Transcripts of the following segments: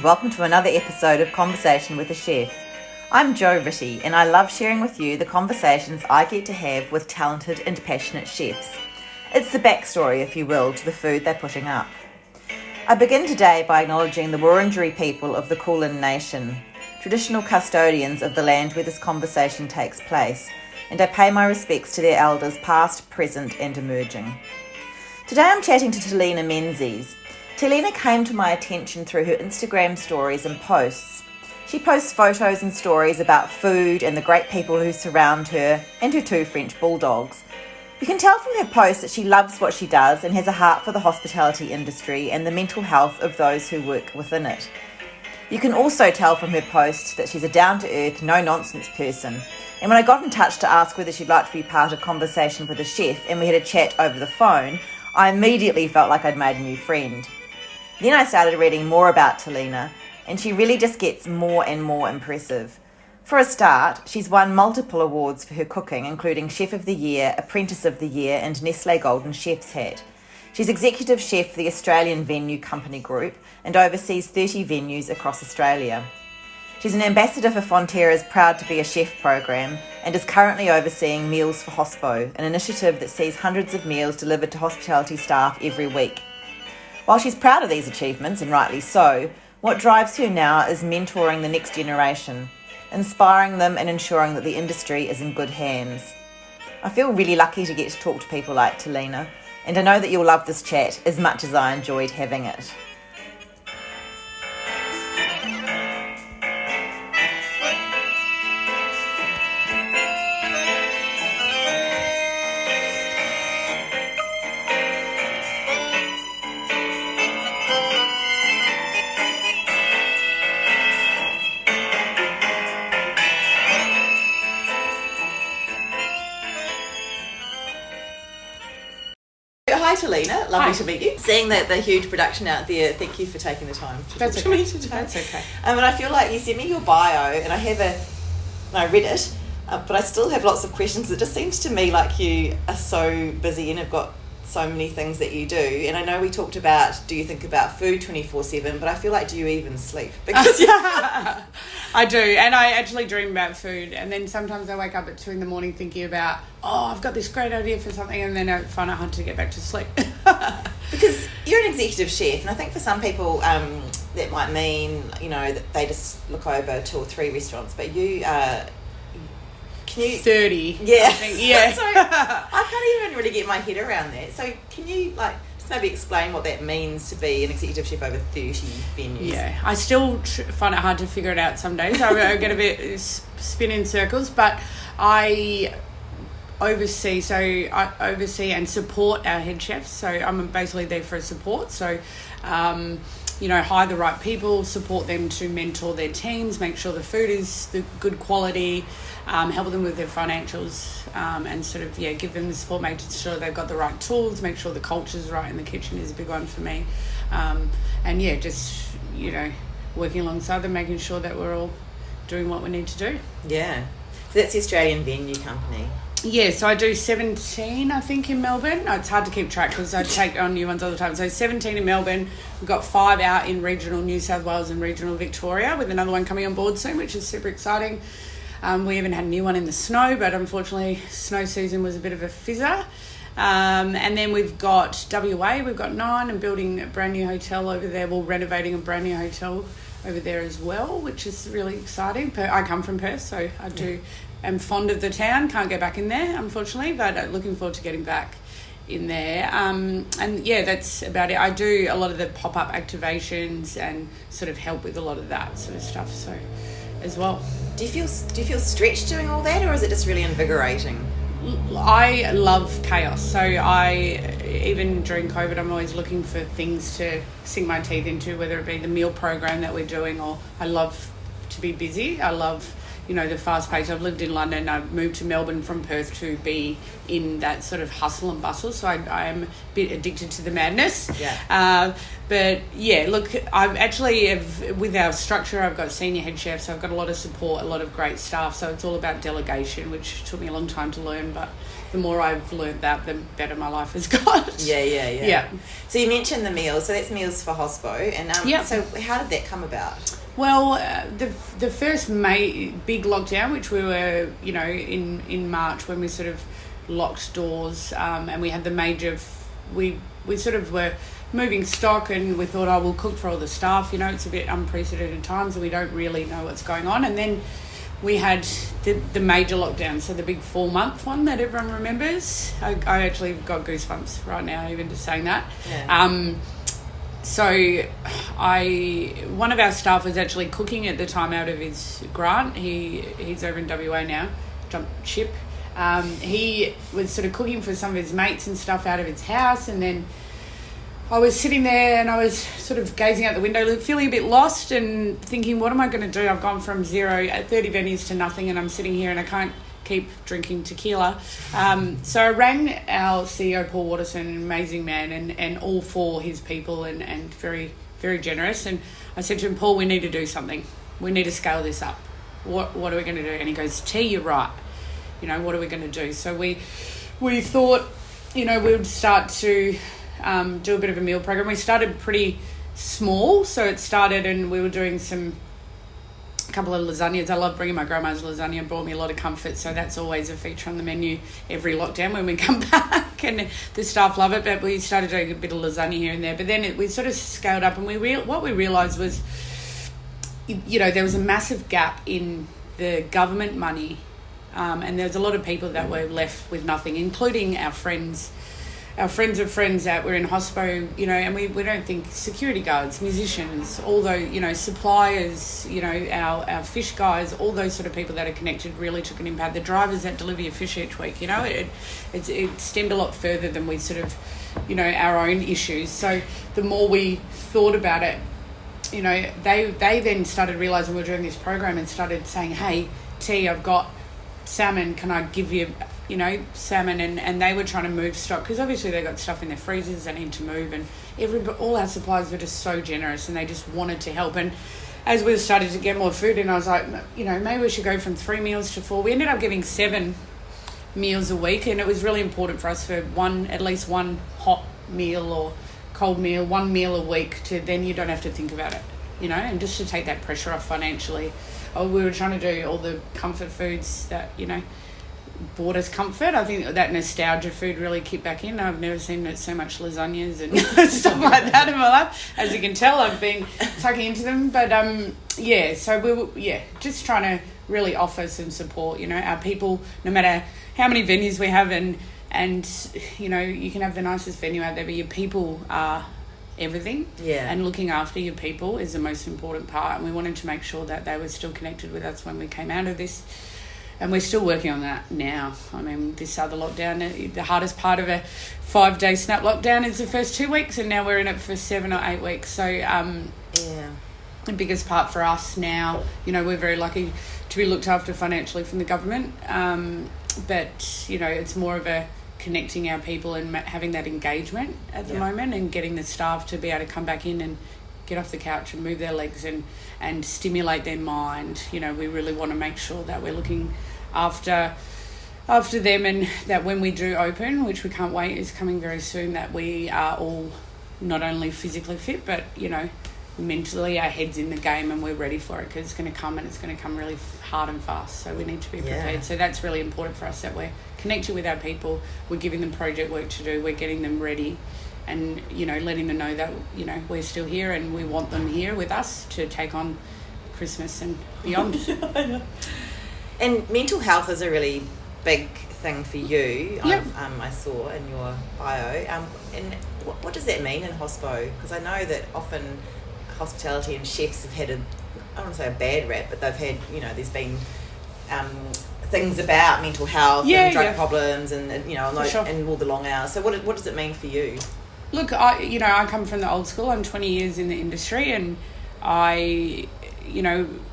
and welcome to another episode of Conversation with a Chef. I'm Jo Ritty and I love sharing with you the conversations I get to have with talented and passionate chefs. It's the backstory, if you will, to the food they're putting up. I begin today by acknowledging the Wurundjeri people of the Kulin Nation, traditional custodians of the land where this conversation takes place, and I pay my respects to their elders past, present and emerging. Today I'm chatting to Telina Menzies. Telina came to my attention through her Instagram stories and posts. She posts photos and stories about food and the great people who surround her and her 2 French bulldogs. You can tell from her posts that she loves what she does and has a heart for the hospitality industry and the mental health of those who work within it. You can also tell from her posts that she's a down-to-earth, no-nonsense person. And when I got in touch to ask whether she'd like to be part of Conversation with a Chef and we had a chat over the phone, I immediately felt like I'd made a new friend. Then I started reading more about Telina, and she really just gets more and more impressive. For a start, she's won multiple awards for her cooking, including Chef of the Year, Apprentice of the Year, and Nestle Golden Chef's Hat. She's executive chef for the Australian Venue Company Group and oversees 30 venues across Australia. She's an ambassador for Fonterra's Proud to be a Chef program and is currently overseeing Meals for Hospo, an initiative that sees hundreds of meals delivered to hospitality staff every week. While she's proud of these achievements, and rightly so, what drives her now is mentoring the next generation, inspiring them and ensuring that the industry is in good hands. I feel really lucky to get to talk to people like Telina, and I know that you'll love this chat as much as I enjoyed having it. Hi Telina, lovely to meet you. Seeing the huge production out there, thank you for taking the time to talk to me today. That's okay. And I feel like you sent me your bio and I read it, but I still have lots of questions. It just seems to me like you are so busy and have got so many things that you do. And I know we talked about, do you think about food 24/7, but I feel like, do you even sleep? Because I do, and I actually dream about food, and then sometimes I wake up at 2 a.m. thinking about, I've got this great idea for something, and then I find it hard to get back to sleep. Because you're an executive chef, and I think for some people that might mean, that they just look over 2 or 3 restaurants, but you can you 30. Yeah. I think, yeah. So I can't even really get my head around that. So can you just maybe explain what that means to be an executive chef over 30 venues? Yeah, I still find it hard to figure it out some days. I get a bit spin in circles, but I oversee and support our head chefs. So I'm basically there for support. So hire the right people, support them to mentor their teams, make sure the food is the good quality, help them with their financials, and sort of give them the support, make sure they've got the right tools, make sure the culture's right in the kitchen is a big one for me, working alongside them, making sure that we're all doing what we need to do. Yeah, so that's the Australian Venue Company. Yeah, so I do 17, I think, in Melbourne. It's hard to keep track because I take on new ones all the time. So 17 in Melbourne. We've got 5 out in regional New South Wales and regional Victoria, with another one coming on board soon, which is super exciting. We even had a new one in the snow, but unfortunately snow season was a bit of a fizzer. And then we've got WA, we've got 9, and building a brand new hotel over there. We're renovating a brand new hotel over there as well, which is really exciting. I come from Perth, so I'm fond of the town. Can't get back in there, unfortunately, but looking forward to getting back in there. That's about it. I do a lot of the pop-up activations and sort of help with a lot of that sort of stuff. So, as well. Do you feel stretched doing all that, or is it just really invigorating? I love chaos. So even during COVID, I'm always looking for things to sink my teeth into, whether it be the meal program that we're doing, or I love to be busy. I love the fast pace. I've lived in London. I've moved to Melbourne from Perth to be in that sort of hustle and bustle. So I am a bit addicted to the madness. Yeah. But yeah, look, I've actually, with our structure, I've got senior head chefs. So I've got a lot of support, a lot of great staff. So it's all about delegation, which took me a long time to learn. But the more I've learned that, the better my life has got. Yeah. So you mentioned the meals. So that's meals for hospo. And so how did that come about? Well, the first big lockdown, which we were, in March when we sort of locked doors, and we had the major, we sort of were moving stock, and we thought, we'll cook for all the staff. It's a bit unprecedented times and we don't really know what's going on. And then we had the major lockdown, so the big 4-month one that everyone remembers. I actually got goosebumps right now even just saying that. Yeah. So one of our staff was actually cooking at the time out of his grant. He's over in WA now, jumped ship. He was sort of cooking for some of his mates and stuff out of his house, and then I was sitting there and I was sort of gazing out the window, feeling a bit lost and thinking, what am I going to do? I've gone from 0 at 30 venues to nothing, and I'm sitting here and I can't keep drinking tequila. So I rang our CEO, Paul Watterson, an amazing man, and all for his people and very, very generous. And I said to him, Paul, we need to do something. We need to scale this up. What are we going to do? And he goes, T, you're right. What are we going to do? So we thought, we would start to do a bit of a meal program. We started pretty small, so it started and we were doing a couple of lasagnas. I love bringing my grandma's lasagna, brought me a lot of comfort, so that's always a feature on the menu every lockdown when we come back, and the staff love it. But we started doing a bit of lasagna here and there, but then we sort of scaled up, and what we realised was, there was a massive gap in the government money, and there's a lot of people that were left with nothing, including our friends of friends that were in hospo, and we don't think security guards, musicians, although, suppliers, our fish guys, all those sort of people that are connected really took an impact. The drivers that deliver your fish each week, it stemmed a lot further than we sort of, our own issues. So the more we thought about it, they then started realising we were doing this program and started saying, hey, T, I've got salmon, can I give you salmon, and they were trying to move stock because obviously they got stuff in their freezers they need to move, and all our suppliers were just so generous and they just wanted to help. And as we started to get more food, and I was like, maybe we should go from 3 meals to 4. We ended up giving 7 meals a week, and it was really important for us for at least one hot meal or cold meal, 1 meal a week, to then you don't have to think about it, and just to take that pressure off financially. We were trying to do all the comfort foods that brought us comfort. I think that nostalgia food really kicked back in. I've never seen so much lasagnas and stuff like that in my life. As you can tell, I've been tucking into them. But so we were just trying to really offer some support. Our people, no matter how many venues we have, and you can have the nicest venue out there, but your people are everything. Yeah. And looking after your people is the most important part. And we wanted to make sure that they were still connected with us when we came out of this. And we're still working on that now. I mean, this other lockdown, the hardest part of a 5-day snap lockdown is the first 2 weeks, and now we're in it for 7 or 8 weeks. So, the biggest part for us now, we're very lucky to be looked after financially from the government. But, it's more of a connecting our people and having that engagement at the moment, and getting the staff to be able to come back in and get off the couch and move their legs and stimulate their mind. We really want to make sure that we're looking after them, and that when we do open, which we can't wait, is coming very soon, that we are all not only physically fit, but mentally our heads in the game, and we're ready for it, because it's going to come, and it's going to come really hard and fast, so we need to be prepared. So that's really important for us, that we're connected with our people, we're giving them project work to do, we're getting them ready, and letting them know that we're still here and we want them here with us to take on Christmas and beyond. And mental health is a really big thing for you. Yep. I saw in your bio. And what does that mean in hospo? Because I know that often hospitality and chefs have had I don't want to say a bad rap, but they've had, there's been things about mental health and drug problems and sure. and all the long hours. So what does it mean for you? Look, I come from the old school. I'm 20 years in the industry, and I,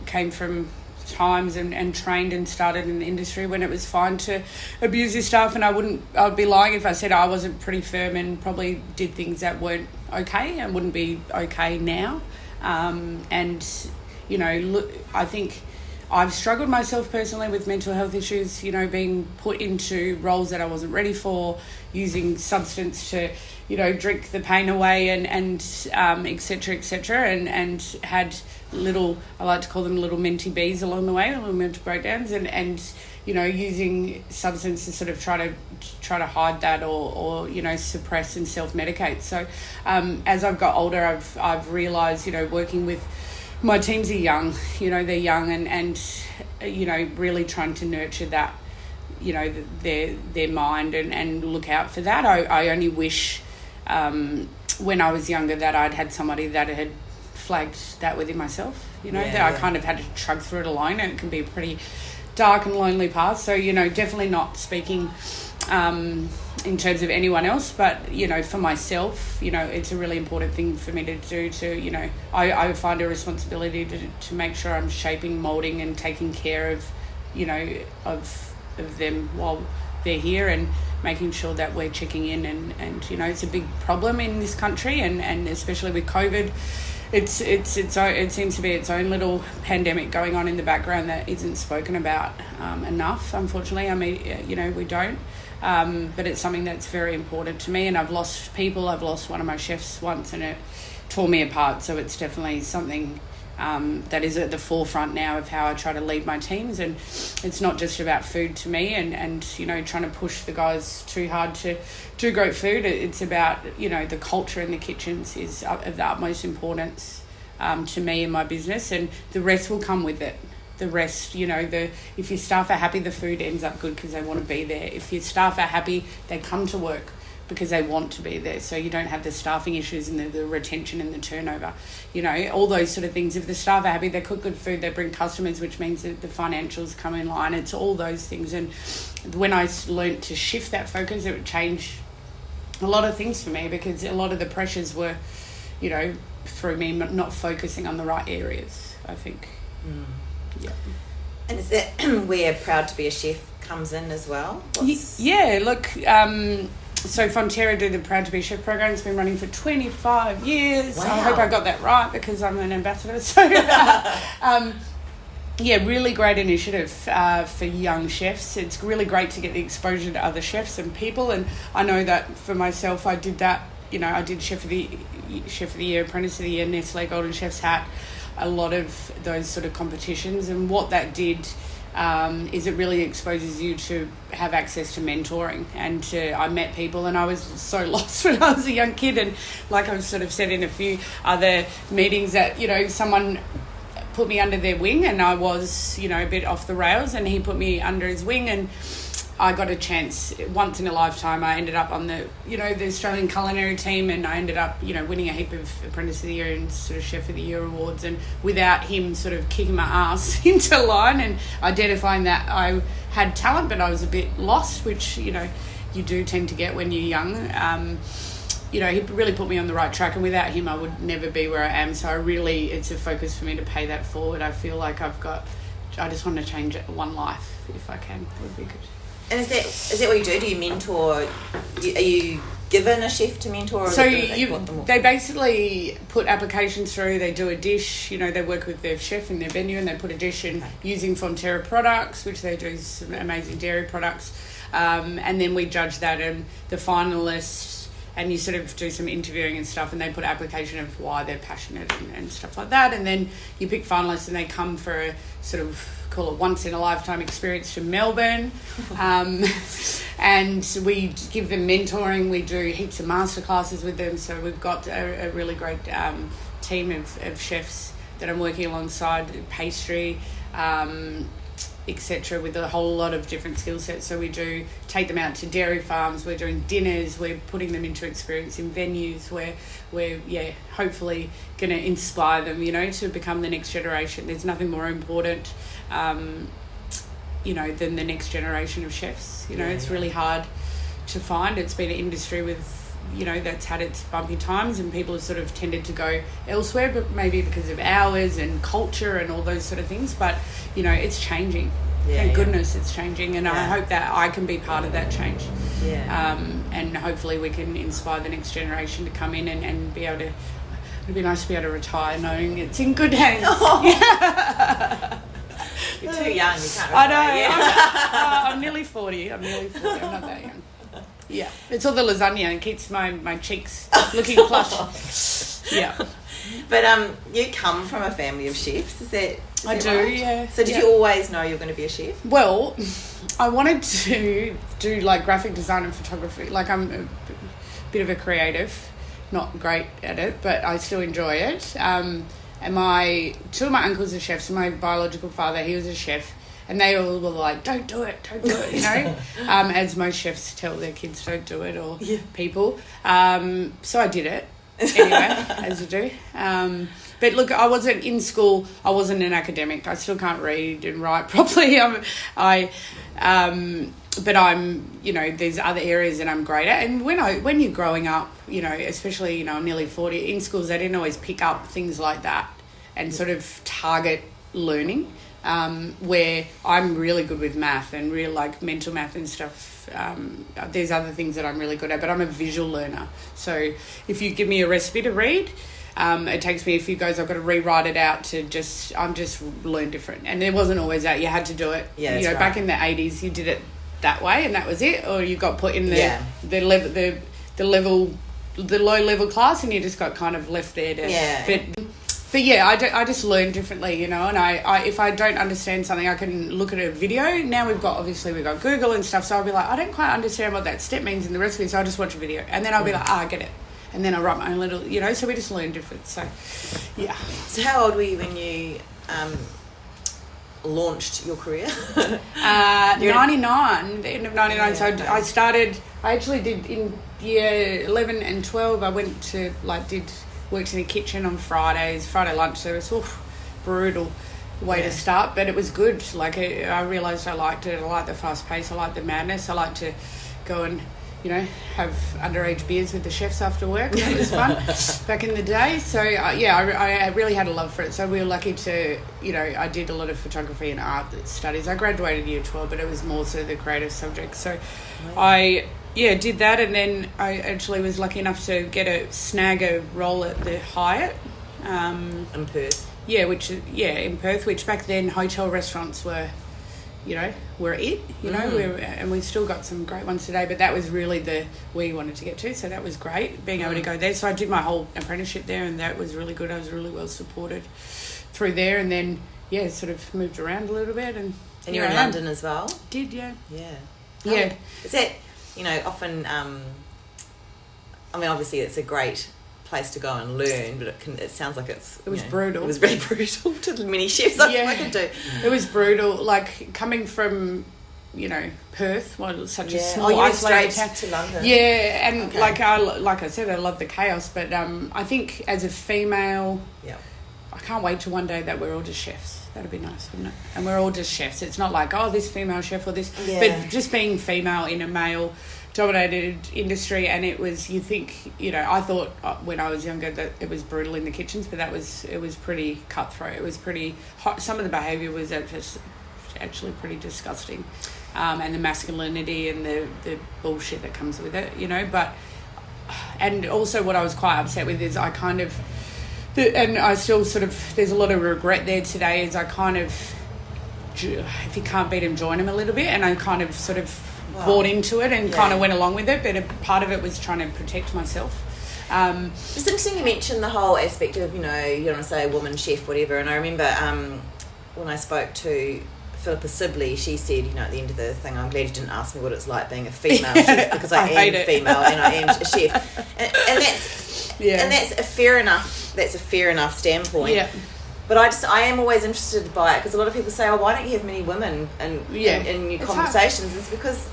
came from times and trained and started in the industry when it was fine to abuse your staff, and I'd be lying if I said I wasn't pretty firm and probably did things that weren't okay and wouldn't be okay now. And, you know, look, I think I've struggled myself personally with mental health issues, you know, being put into roles that I wasn't ready for, using substance to, you know, drink the pain away and et cetera, and had little, I like to call them little minty bees along the way, little mental breakdowns, and you know, using substance to sort of try to hide that or you know, suppress and self-medicate. So as I've got older, I've realised, you know, working with my teams are young, you know, they're young and you know, really trying to nurture that, you know, their mind and look out for that. I only wish when I was younger that I'd had somebody that had flagged that within myself, you know, that I kind of had to chug through it alone, and it can be a pretty dark and lonely path. So, you know, definitely not speaking in terms of anyone else, but, you know, for myself, you know, it's a really important thing for me to do to, you know, I find a responsibility to make sure I'm shaping, moulding and taking care of, you know, of them while they're here, and making sure that we're checking in and you know, it's a big problem in this country, and especially with COVID, it seems to be its own little pandemic going on in the background that isn't spoken about enough, unfortunately. I mean, you know, we don't, but it's something that's very important to me, and I've lost people. I've lost one of my chefs once, and it tore me apart, so it's definitely something that is at the forefront now of how I try to lead my teams. And it's not just about food to me and you know, trying to push the guys too hard to do great food. It's about, you know, the culture in the kitchens is of the utmost importance to me in my business, and the rest will come with it. The rest, you know, if your staff are happy, the food ends up good because they want to be there. If your staff are happy, they come to work because they want to be there, so you don't have the staffing issues and the retention and the turnover, you know, all those sort of things. If the staff are happy, they cook good food, they bring customers, which means that the financials come in line. It's all those things. And when I learned to shift that focus, it would change a lot of things for me, because a lot of the pressures were, you know, through me not focusing on the right areas, I think. Yeah. And is that where Proud to be a Chef comes in as well? Yeah, look, so Fonterra do the Proud to be a Chef program. It's been running for 25 years. Wow. I hope I got that right because I'm an ambassador. So, yeah, really great initiative for young chefs. It's really great to get the exposure to other chefs and people. And I know that for myself, I did that. You know, I did Chef of the Year, Apprentice of the Year, Nestle Golden Chef's Hat, a lot of those sort of competitions. And what that did is it really exposes you to have access to mentoring, and I met people, and I was so lost when I was a young kid, and like I've sort of said in a few other meetings that, you know, someone put me under their wing and I was, you know, a bit off the rails, and he put me under his wing, and I got a chance once in a lifetime. I ended up on the, you know, the Australian culinary team, and I ended up, you know, winning a heap of Apprentice of the Year and sort of Chef of the Year awards, and without him sort of kicking my ass into line and identifying that I had talent but I was a bit lost, which, you know, you do tend to get when you're young. You know, he really put me on the right track, and without him I would never be where I am. So it's a focus for me to pay that forward. I feel like I just want to change one life if I can. It would be good. And is that what you do? Do you mentor? Are you given a chef to mentor? Or so they basically put applications through. They do a dish. You know, they work with their chef in their venue, and they put a dish in using Fonterra products, which they do some amazing dairy products. And then we judge that, and the finalists, and you sort of do some interviewing and stuff, and they put application of why they're passionate and stuff like that. And then you pick finalists, and they come for a sort of, call it once in a lifetime experience to Melbourne. And we give them mentoring. We do heaps of masterclasses with them. So we've got a really great team of chefs that I'm working alongside, pastry, etc., with a whole lot of different skill sets. So we do take them out to dairy farms, we're doing dinners, we're putting them into experience in venues where we're hopefully going to inspire them, you know, to become the next generation. There's nothing more important, you know, than the next generation of chefs. You know, it's really hard to find. It's been an industry with that's had its bumpy times, and people have sort of tended to go elsewhere, but maybe because of hours and culture and all those sort of things. But, it's changing. Thank goodness it's changing, and I hope that I can be part of that change. And hopefully we can inspire the next generation to come in and be able to. It'd be nice to be able to retire knowing it's in good hands. You're too young, you can't retire. I know. I'm nearly 40. I'm not that young. Yeah. It's all the lasagna. It keeps my cheeks looking plush. Yeah. But you come from a family of chefs, is that I do, right? yeah. So did you always know you were going to be a chef? Well, I wanted to do like graphic design and photography. Like I'm a bit of a creative, not great at it, but I still enjoy it. And two of my uncles are chefs, and my biological father, he was a chef, and they all were like, don't do it, as most chefs tell their kids don't do it, or people. So I did it anyway, as you do. But look, I wasn't in school. I wasn't an academic. I still can't read and write properly. But I'm, there's other areas that I'm great at. And when you're growing up, especially, I'm nearly 40, in schools, they didn't always pick up things like that and sort of target learning, where I'm really good with math and real like mental math and stuff. There's other things that I'm really good at, but I'm a visual learner. So if you give me a recipe to read, it takes me a few goes. I've got to rewrite it out I'm just learn different. And there wasn't always that. You had to do it. Yeah, back in the 80s, you did it that way, and that was it. Or you got put in the low level class, and you just got kind of left there to. But I just learn differently, and I if I don't understand something, I can look at a video. Now we've got Google and stuff, so I'll be like, I don't quite understand what that step means in the recipe, so I'll just watch a video, and then I'll be like, I get it. And then I write my own little, so we just learn different. So, yeah. So how old were you when you launched your career? 99, the end of 99. So I actually did in year 11 and 12, I went to, worked in a kitchen on Friday lunch service. Brutal way to start, but it was good. I realised I liked it. I liked the fast pace. I liked the madness. I liked to go and have underage beers with the chefs after work. That was fun back in the day. So, I really had a love for it. So we were lucky to, I did a lot of photography and art studies. I graduated year 12, but it was more so the creative subject. So I did that, and then I actually was lucky enough to snag a role at the Hyatt. In Perth? In Perth, which back then hotel restaurants were... we're it, and we've still got some great ones today, but that was really where you wanted to get to, so that was great, being able to go there. So I did my whole apprenticeship there, and that was really good. I was really well supported through there, and then, sort of moved around a little bit. And you're in London as well? Did, yeah. Yeah. Yeah. Is that, often, obviously it's a great place to go and learn, but it sounds like it was brutal. It was really brutal to the many chefs I could do. It was brutal, coming from Perth, such a small you went isolated straight town to London. Yeah, and like I said, I love the chaos, but I think as a female, I can't wait till one day that we're all just chefs. That'd be nice, wouldn't it? And we're all just chefs. It's not like, this female chef or this, but just being female in a male dominated industry. And it was, I thought when I was younger that it was brutal in the kitchens, but it was pretty cutthroat. It was pretty hot. Some of the behaviour was just actually pretty disgusting, and the masculinity and the bullshit that comes with it, but and also what I was quite upset with is I kind of, and I still sort of, there's a lot of regret there today, is I kind of, if you can't beat him, join him a little bit, and I kind of sort of bought into it and kind of went along with it, but a part of it was trying to protect myself. It's interesting you mentioned the whole aspect of, you don't want to say a woman chef, whatever, and I remember when I spoke to Philippa Sibley, she said, at the end of the thing, I'm glad you didn't ask me what it's like being a female chef, because I am female and I am a chef, and that's a fair enough standpoint. Yeah. But I am always interested by it, because a lot of people say, why don't you have many women in your conversations? It's because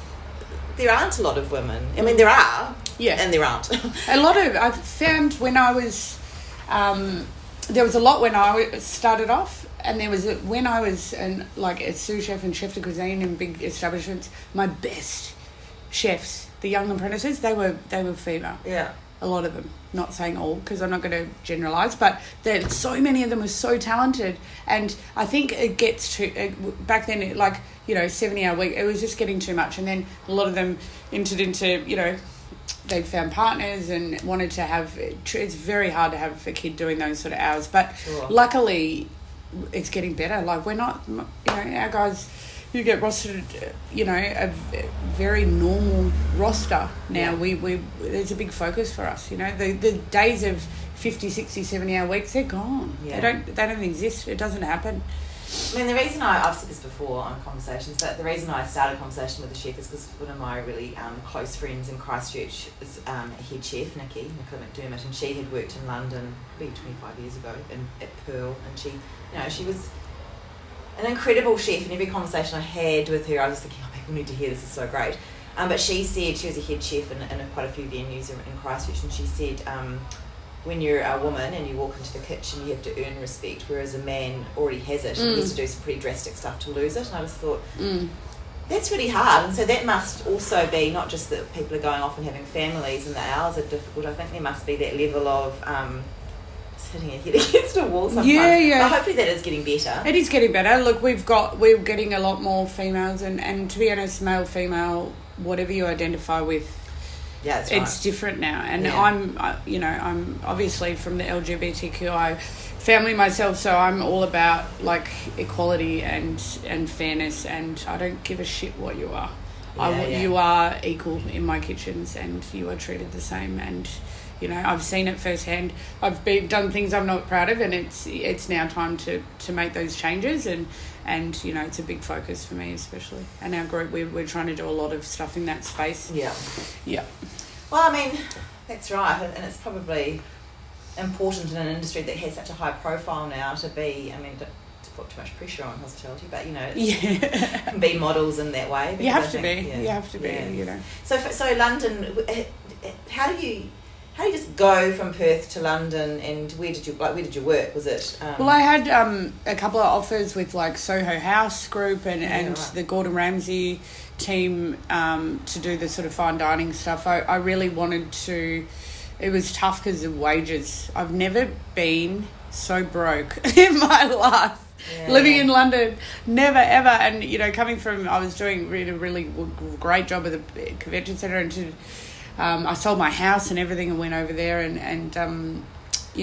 there aren't a lot of women. I mean, there are, and there aren't. I found when I was, there was a lot when I started off, and there was when I was a sous chef and chef de cuisine in big establishments. My best chefs, the young apprentices, they were female. Yeah. A lot of them, not saying all, because I'm not going to generalise, but so many of them were so talented. And I think it gets to, back then, 70-hour week, it was just getting too much. And then a lot of them entered into, they found partners and wanted to have, it's very hard to have a kid doing those sort of hours. But luckily, it's getting better. Like, we're not, our guys, you get rostered, a very normal roster now. Yeah. There's a big focus for us, The days of 50, 60, 70-hour weeks, they're gone. Yeah. They don't exist. It doesn't happen. I mean, the reason I've said this before on Conversations, but the reason I started a conversation with a chef is because one of my really close friends in Christchurch is a head chef, Nicola McDermott, and she had worked in London maybe 25 years ago at Pearl, and she was an incredible chef. And every conversation I had with her, I was thinking, people need to hear this, is so great. But she said, she was a head chef in quite a few venues in Christchurch, and she said, when you're a woman and you walk into the kitchen, you have to earn respect, whereas a man already has it and he has to do some pretty drastic stuff to lose it. And I just thought, that's really hard. And so that must also be not just that people are going off and having families and the hours are difficult. I think there must be that level of just hitting your head against a wall sometimes. Yeah. But hopefully that is getting better. It is getting better. Look, we're getting a lot more females, and to be honest, male, female, whatever you identify with, yeah, that's right. It's different now. And Yeah. I'm obviously from the LGBTQI family myself, so I'm all about like equality and fairness, and I don't give a shit what you are. You are equal in my kitchens, and you are treated the same. And I've seen it firsthand. I've done things I'm not proud of, and it's now time to make those changes. And it's a big focus for me, especially. And our group, we're trying to do a lot of stuff in that space. Yeah. Well, I mean, that's right, and it's probably important in an industry that has such a high profile now to be, to put too much pressure on hospitality, but can be models in that way. You have to be. So London, how do you just go from Perth to London, and where did you work? Was it? Well, I had a couple of offers with like Soho House Group and the Gordon Ramsay team to do the sort of fine dining stuff. I really wanted to. It was tough because of wages. I've never been so broke in my life. Yeah. Living in London, never ever. And coming from, I was doing a really great job at the convention centre, and I sold my house and everything and went over there, and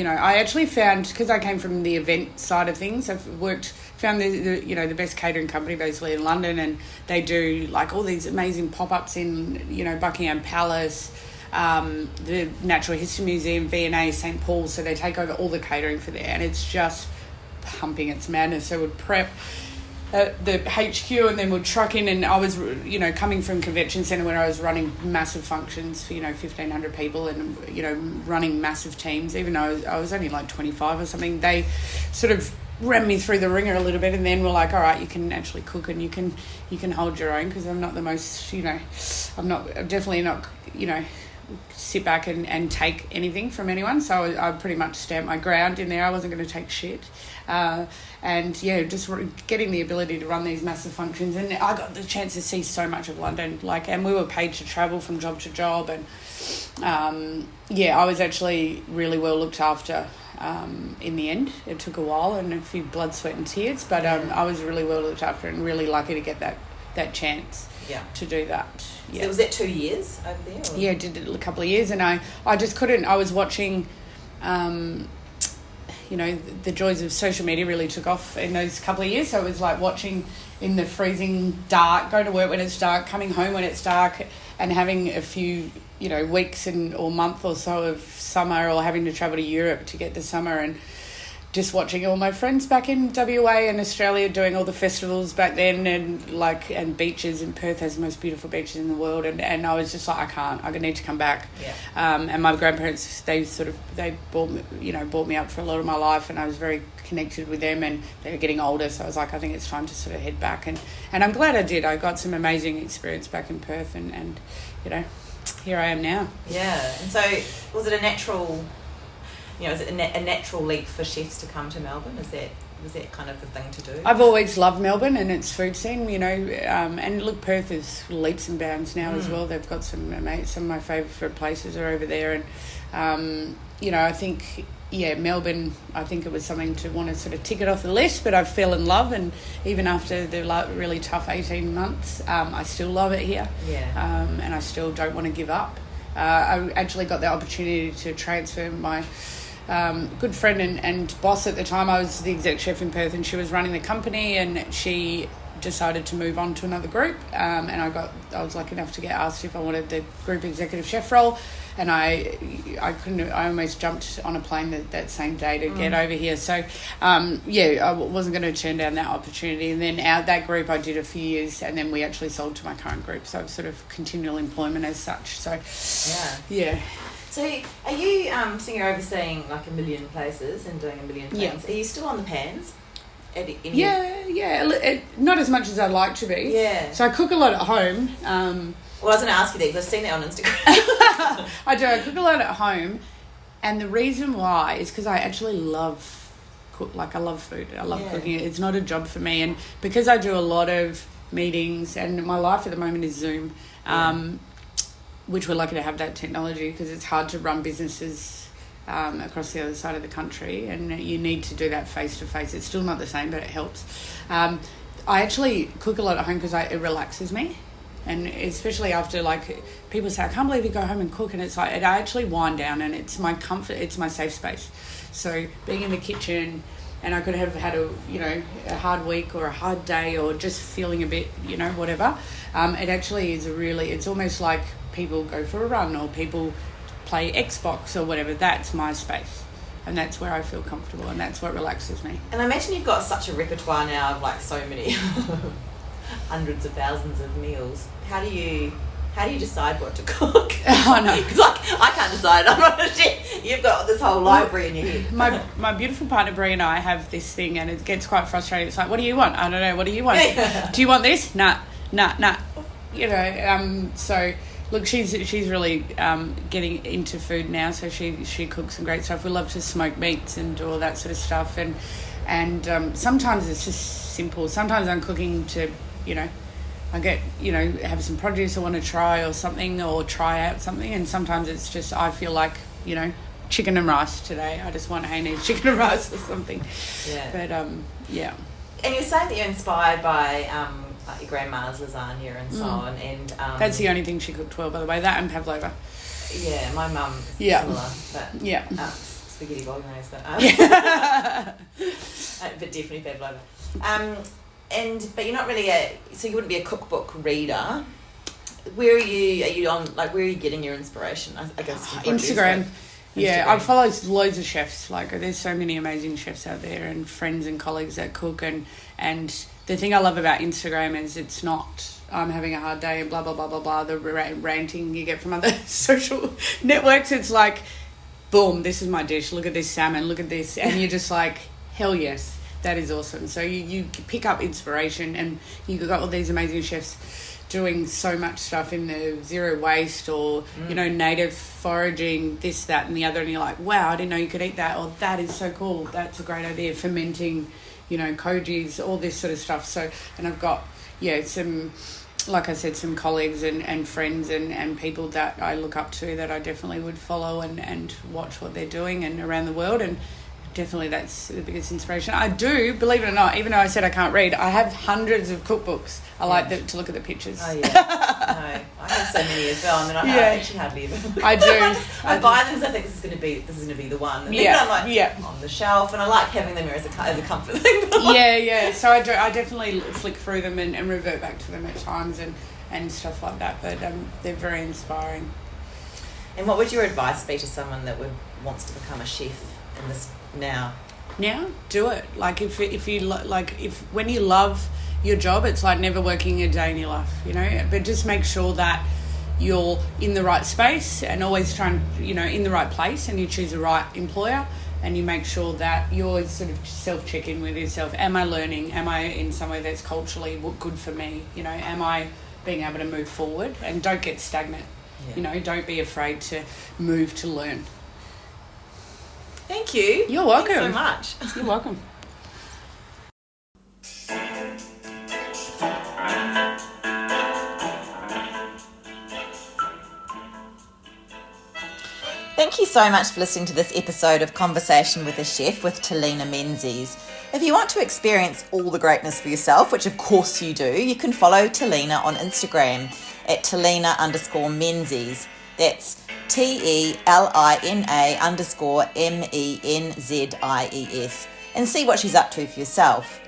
I actually found, because I came from the event side of things, I've found the best catering company basically in London, and they do like all these amazing pop-ups in Buckingham Palace, the Natural History Museum, V&A, St Paul's, so they take over all the catering for there, and it's just pumping, it's madness. So we'd prep the HQ, and then we'd truck in, and I was coming from convention centre where I was running massive functions for 1,500 people, and running massive teams, even though I was only like 25 or something. They sort of ran me through the ringer a little bit, and then we're like, all right, you can actually cook and you can hold your own, because I'm not the most I'm definitely not sit back and take anything from anyone. So I pretty much stamped my ground in there. I wasn't going to take shit. Just getting the ability to run these massive functions. And I got the chance to see so much of London. And we were paid to travel from job to job. And, I was actually really well looked after in the end. It took a while and a few blood, sweat and tears. But I was really well looked after and really lucky to get that chance to do that. Yeah. So was that 2 years over there? Or? Yeah, I did it a couple of years, and I just couldn't. I was watching, the joys of social media really took off in those couple of years. So it was like watching in the freezing dark, going to work when it's dark, coming home when it's dark, and having a few, weeks or month or so of summer, or having to travel to Europe to get the summer, and just watching all my friends back in WA and Australia doing all the festivals back then, and beaches, and Perth has the most beautiful beaches in the world, and I was just like, I need to come back. And my grandparents, they brought me up for a lot of my life, and I was very connected with them, and they were getting older, so I was like, I think it's time to sort of head back, and I'm glad I did. I got some amazing experience back in Perth, and here I am now. Yeah. And so was it a natural... is it a natural leap for chefs to come to Melbourne? Is that Was that kind of the thing to do? I've always loved Melbourne and its food scene, you know, and look, Perth is leaps and bounds now as well. They've got some of my favourite places are over there, and you know, I think Melbourne, I think it was something to want to sort of tick it off the list, but I fell in love, and even after the really tough 18 months, I still love it here, and I still don't want to give up. I actually got the opportunity to transfer my good friend and boss at the time. I was the exec chef in Perth, and she was running the company, and she decided to move on to another group, and I was lucky enough to get asked if I wanted the group executive chef role, and I almost jumped on a plane that same day to get over here. So I wasn't going to turn down that opportunity. And then that group I did a few years, and then we actually sold to my current group, so sort of continual employment as such. So yeah. So are you, so you're overseeing like a million places and doing a million things. Are you still on the pans? Not as much as I'd like to be. Yeah. So I cook a lot at home. Well, I was going to ask you that because I've seen that on Instagram. I do. I cook a lot at home. And the reason why is because I actually love I love food. I love cooking. It's not a job for me. And because I do a lot of meetings, and my life at the moment is Zoom, which we're lucky to have that technology, because it's hard to run businesses across the other side of the country, and you need to do that face-to-face. It's still not the same, but it helps. I actually cook a lot at home because it relaxes me. And especially after, like, people say, I can't believe you go home and cook, and it's like, I actually wind down, and it's my comfort, it's my safe space. So being in the kitchen, and I could have had a hard week or a hard day, or just feeling a bit, whatever. It actually is it's almost like people go for a run, or people play Xbox or whatever. That's my space. And that's where I feel comfortable, and that's what relaxes me. And I imagine you've got such a repertoire now of, like, so many hundreds of thousands of meals. How do you decide what to cook? I know. Because I can't decide. I'm not a chef. You've got this whole library in your head. My beautiful partner Brie and I have this thing, and it gets quite frustrating. It's like, what do you want? I don't know. What do you want? Do you want this? Nah. So look, she's really getting into food now. So she cooks some great stuff. We love to smoke meats and do all that sort of stuff. And sometimes it's just simple. Sometimes I'm cooking to, I get, have some produce I want to try or something, or try out something. And sometimes it's just, I feel like, chicken and rice today. I just want Hainey's chicken and rice or something. Yeah. But, yeah. And you're saying that you're inspired by like your grandma's lasagna and so on. And that's the only thing she cooked well, by the way. That and pavlova. Yeah, my mum is similar. But, spaghetti bolognese, but definitely pavlova. But you're not really so you wouldn't be a cookbook reader. Where are you on, like, where are you getting your inspiration? I guess Instagram. Yeah, I follow loads of chefs. Like, there's so many amazing chefs out there, and friends and colleagues that cook. And the thing I love about Instagram is it's not, I'm having a hard day and blah, blah, blah, blah, blah, the ranting you get from other social networks. It's like, boom, this is my dish. Look at this salmon. Look at this. And you're just like, hell yes, that is awesome. So you pick up inspiration, and you've got all these amazing chefs doing so much stuff in the zero waste, or native foraging, this, that and the other, and you're like, wow, I didn't know you could eat that, or that is so cool, that's a great idea. Fermenting, kojis, all this sort of stuff. So, and I've got some, like I said, some colleagues and friends and people that I look up to, that I definitely would follow and watch what they're doing and around the world. And definitely that's the biggest inspiration. I do, believe it or not, even though I said I can't read, I have hundreds of cookbooks. I like to look at the pictures. Oh, yeah. No, I have so many as well. I mean, I actually hardly ever. I do. I buy them because I think this is going to be the one. And then I'm like, on the shelf, and I like having them as a comfort thing. Yeah. So I definitely flick through them and revert back to them at times and stuff like that. But they're very inspiring. And what would your advice be to someone that wants to become a chef in this now? Do it. Like, if when you love your job, it's like never working a day in your life, but just make sure that you're in the right space, and always try and, in the right place, and you choose the right employer, and you make sure that you're sort of self-checking with yourself. Am I learning? Am I in somewhere that's culturally good for me? Am I being able to move forward? And don't get stagnant. Don't be afraid to move, to learn. Thank you. You're welcome. Thanks so much. You're welcome. Thank you so much for listening to this episode of Conversation with a Chef with Telina Menzies. If you want to experience all the greatness for yourself, which of course you do, you can follow Telina on Instagram at Telina_Menzies. That's TELINA_MENZIES, and see what she's up to for yourself.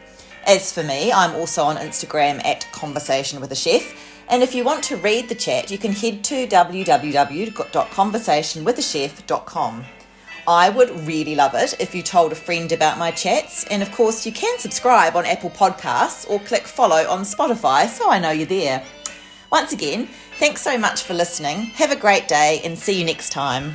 As for me, I'm also on Instagram at Conversation with a Chef. And if you want to read the chat, you can head to www.conversationwithachef.com. I would really love it if you told a friend about my chats. And of course, you can subscribe on Apple Podcasts or click follow on Spotify so I know you're there. Once again, thanks so much for listening. Have a great day and see you next time.